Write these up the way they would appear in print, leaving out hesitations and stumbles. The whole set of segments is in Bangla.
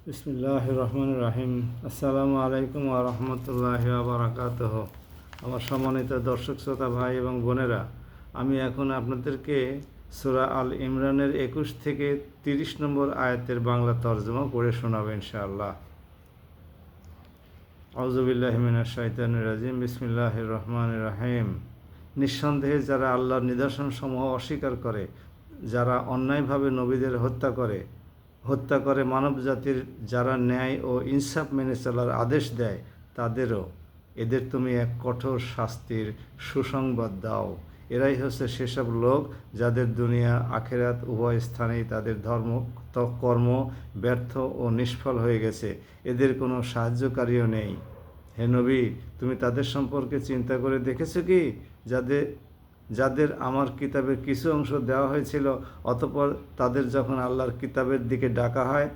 বিসমিল্লাহির রহমানির রহিম। আসসালামু আলাইকুম ওয়া রাহমাতুল্লাহি ওয়া বারাকাতুহু। আমার সম্মানিত দর্শক শ্রোতা ভাই এবং বোনেরা, আমি এখন আপনাদেরকে সূরা আল ইমরানের 21 থেকে 30 নম্বর আয়াতের বাংলা তর্জমা পড়ে শোনাবো ইনশাআল্লাহ। আউযু বিল্লাহি মিনাশ শাইতানির রাজিম। বিসমিল্লাহির রহমানির রহিম। নিঃসন্দেহে যারা আল্লাহর নিদর্শনসমূহ অস্বীকার করে, যারা অন্যায়ভাবে নবীদের হত্যা করে মানব জাতির যারা ন্যায় ও ইনসাফ মেনে চলার আদেশ দেয়, এদের তুমি এক কঠোর শাস্তির সুসংবাদ দাও। এরাই হচ্ছে সেসব লোক যাদের দুনিয়া আখেরাত উভয় স্থানেই তাদের কর্ম ব্যর্থ ও নিষ্ফল হয়ে গেছে। এদের কোনো সাহায্যকারীও নেই। হে নবী, তুমি তাদের সম্পর্কে চিন্তা করে দেখেছো কি, যাদের আমার কিতাবের কিছু অংশ দেওয়া হয়েছিল, অতঃপর তাদের যখন আল্লাহর কিতাবের দিকে ডাকা হয়,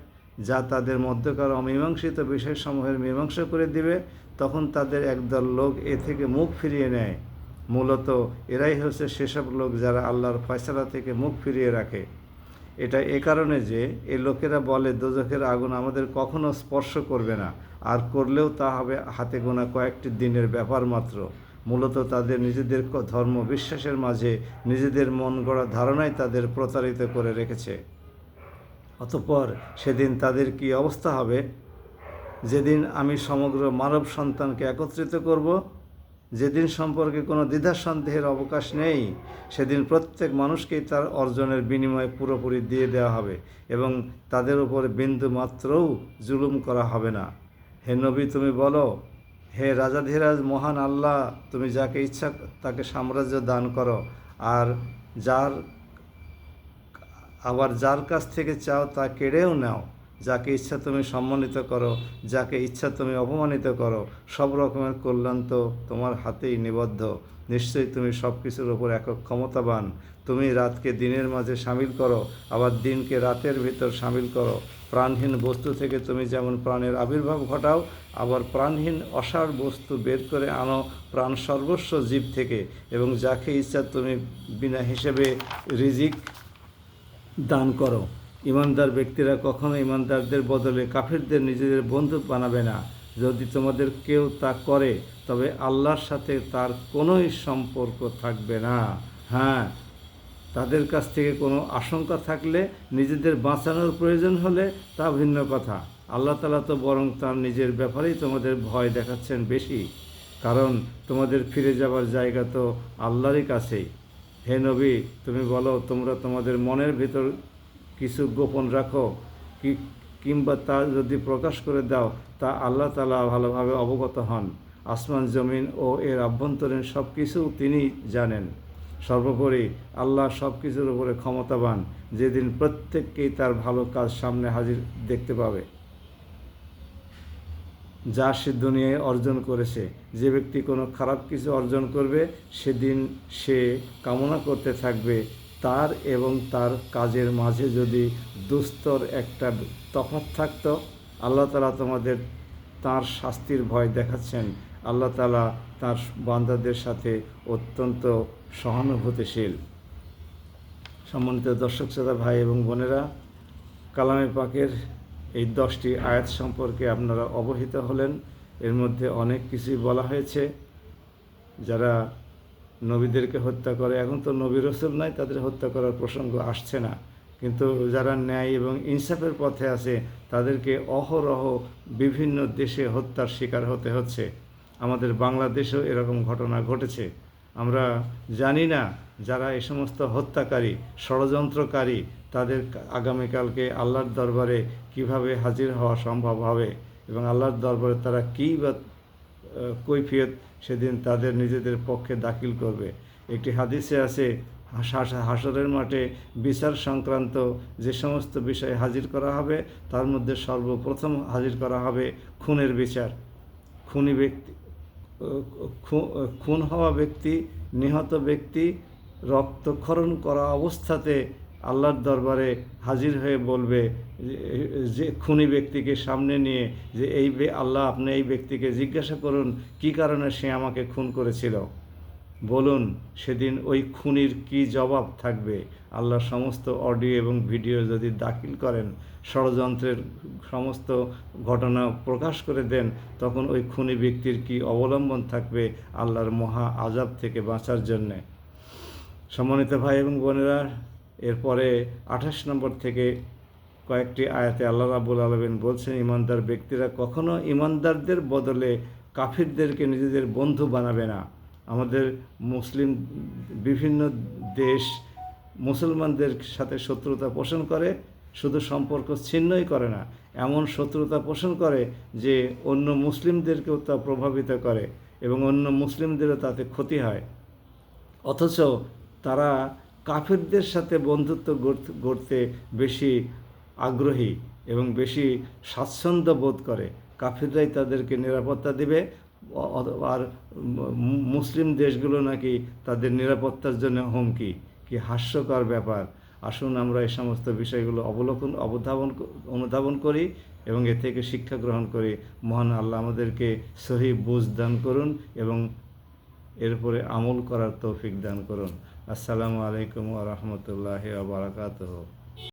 যা তাদের মধ্যকার অমীমাংসিত বিষয়সমূহের মীমাংসা করে দিবে, তখন তাদের একদল লোক এ থেকে মুখ ফিরিয়ে নেয়। মূলত এরাই হচ্ছে সেসব লোক যারা আল্লাহর ফয়সালা থেকে মুখ ফিরিয়ে রাখে। এটা এ কারণে যে এই লোকেরা বলে, দোজখের আগুন আমাদের কখনো স্পর্শ করবে না, আর করলেও তা হবে হাতে গোনা কয়েকটি দিনের ব্যাপার মাত্র। মূলত তাদের নিজেদের ধর্ম বিশ্বাসের মাঝে নিজেদের মন গড়া ধারণাই তাদের প্রতারিত করে রেখেছে। অতঃপর সেদিন তাদের কি অবস্থা হবে, যেদিন আমি সমগ্র মানব সন্তানকে একত্রিত করব, যেদিন সম্পর্কে কোনো দ্বিধা সন্দেহের অবকাশ নেই। সেদিন প্রত্যেক মানুষকেই তার অর্জনের বিনিময়ে পুরোপুরি দিয়ে দেওয়া হবে এবং তাদের উপর বিন্দু মাত্রও জুলুম করা হবে না। হে নবী, তুমি বলো, হে রাজাধিরাজ মহান আল্লাহ, তুমি যাকে ইচ্ছা তাকে সাম্রাজ্য দান করো, আর যার কাছ থেকে চাও তা কেড়েও নাও। যাকে ইচ্ছা তুমি সম্মানিত করো, যাকে ইচ্ছা তুমি অপমানিত করো। সব রকমের কল্যাণ তো তোমার হাতেই নিবদ্ধ। নিশ্চয়ই তুমি সব কিছুর ওপর একক ক্ষমতাবান। তুমি রাতকে দিনের মাঝে সামিল করো, আবার দিনকে রাতের ভিতর সামিল করো। প্রাণহীন বস্তু থেকে তুমি যেমন প্রাণের আবির্ভাব ঘটাও, আবার প্রাণহীন অসাড় বস্তু বের করে আনো প্রাণ সর্বস্ব জীব থেকে, এবং যাকে ইচ্ছা তুমি বিনা হিসেবে রিজিক দান করো। ইমানদার ব্যক্তিরা কখনো ইমানদারদের বদলে কাফিরদের নিজেদের বন্ধু বানাবে না। যদি তোমাদের কেউ তা করে, তবে আল্লাহর সাথে তার কোনোই সম্পর্ক থাকবে না। হ্যাঁ, তাদের কাছ থেকে কোনো আশঙ্কা থাকলে, নিজেদের বাঁচানোর প্রয়োজন হলে তা ভিন্ন কথা। আল্লাহ তাআলা তো বরং তার নিজের ব্যাপারেই তোমাদের ভয় দেখাচ্ছেন বেশি, কারণ তোমাদের ফিরে যাবার জায়গা তো আল্লাহরই কাছেই। হে নবী, তুমি বলো, তোমরা তোমাদের মনের ভিতর কিছু গোপন রাখো কিংবা তা যদি প্রকাশ করে দাও, তা আল্লাহ তাআলা ভালোভাবে অবগত হন। আসমান জমিন ও এর আভ্যন্তরীণ সব কিছু তিনি জানেন। সর্বোপরি আল্লাহ সব কিছুর উপরে ক্ষমতাবান। যেদিন প্রত্যেককেই তার ভালো কাজ সামনে হাজির দেখতে পাবে, যা সে দুনিয়ায় অর্জন করেছে। যে ব্যক্তি কোনো খারাপ কিছু অর্জন করবে, সেদিন সে কামনা করতে থাকবে তার এবং তার কাজের মাঝে যদি দুস্তর একটা তফাৎ থাকত। আল্লাহ তাআলা তোমাদের তাঁর শাস্তির ভয় দেখাচ্ছেন। আল্লাহ তাআলা তাঁর বান্দাদের সাথে অত্যন্ত সহানুভূতিশীল। সম্মানিত দর্শক শ্রোতা ভাই এবং বোনেরা, কালামে পাকের এই 10টি আয়াত সম্পর্কে আপনারা অবহিত হলেন। এর মধ্যে অনেক কিছুই বলা হয়েছে। যারা নবীদেরকে হত্যা করে, এখন তো নবী রাসূল নাই, তাদের হত্যা করার প্রসঙ্গ আসছে না, কিন্তু যারা ন্যায় এবং ইনসাফের পথে আছে, তাদেরকে অহরহ বিভিন্ন দেশে হত্যার শিকার হতে হচ্ছে। আমাদের বাংলাদেশেও এরকম ঘটনা ঘটেছে। আমরা জানি না যারা এই সমস্ত হত্যাকারী, ষড়যন্ত্রকারী, তাদের আগামীকালকে আল্লাহর দরবারে কিভাবে হাজির হওয়া সম্ভব হবে এবং আল্লাহর দরবারে তারা কী বা কৈফিয়ত সেদিন তাদের নিজেদের পক্ষে দাখিল করবে। একটি হাদিসে আছে, হাসরের মাঠে বিচার সংক্রান্ত যে সমস্ত বিষয় হাজির করা হবে, তার মধ্যে সর্বপ্রথম হাজির করা হবে খুনের বিচার। খুনি ব্যক্তি, খুন হওয়া ব্যক্তি, নিহত ব্যক্তি রক্তক্ষরণ করা অবস্থাতে আল্লাহর দরবারে হাজির হয়ে বলবে, যে খুনি ব্যক্তিকে সামনে নিয়ে, যে আল্লাহ, আপনি এই ব্যক্তিকে জিজ্ঞাসা করুন কী কারণে সে আমাকে খুন করেছিল। বলুন সেদিন ওই খুনির কি জবাব থাকবে। আল্লাহ সমস্ত অডিও এবং ভিডিও যদি দাখিল করেন, ষড়যন্ত্রের সমস্ত ঘটনা প্রকাশ করে দেন, তখন ওই খুনি ব্যক্তির কি অবলম্বন থাকবে আল্লাহর মহা আযাব থেকে বাঁচার জন্যে। সম্মানিত ভাই এবং বোনেরা, এরপরে 28 নম্বর থেকে কয়েকটি আয়াতে আল্লাহ রাব্বুল আলামিন বলছেন, ইমানদার ব্যক্তিরা কখনো ইমানদারদের বদলে কাফিরদেরকে নিজেদের বন্ধু বানাবে না। আমাদের মুসলিম বিভিন্ন দেশ মুসলমানদের সাথে শত্রুতা পোষণ করে, শুধু সম্পর্ক ছিন্নই করে না, এমন শত্রুতা পোষণ করে যে অন্য মুসলিমদেরকেও তা প্রভাবিত করে এবং অন্য মুসলিমদেরও তাতে ক্ষতি হয়। অথচ তারা কাফিরদের সাথে বন্ধুত্ব গড়তে বেশি আগ্রহী এবং বেশি স্বাচ্ছন্দ্য বোধ করে। কাফিররাই তাদেরকে নিরাপত্তা দিবে, আর মুসলিম দেশগুলো নাকি তাদের নিরাপত্তার জন্য হুমকি। কি হাস্যকর ব্যাপার! আসুন আমরা এই সমস্ত বিষয়গুলো অনুধাবন করি এবং এ থেকে শিক্ষা গ্রহণ করি। মহান আল্লাহ আমাদেরকে সহি বুঝ দান করুন এবং এর উপরে আমল করার তৌফিক দান করুন। আসসালামু আলাইকুম ওয়া রাহমাতুল্লাহি ওয়া বারাকাতুহু।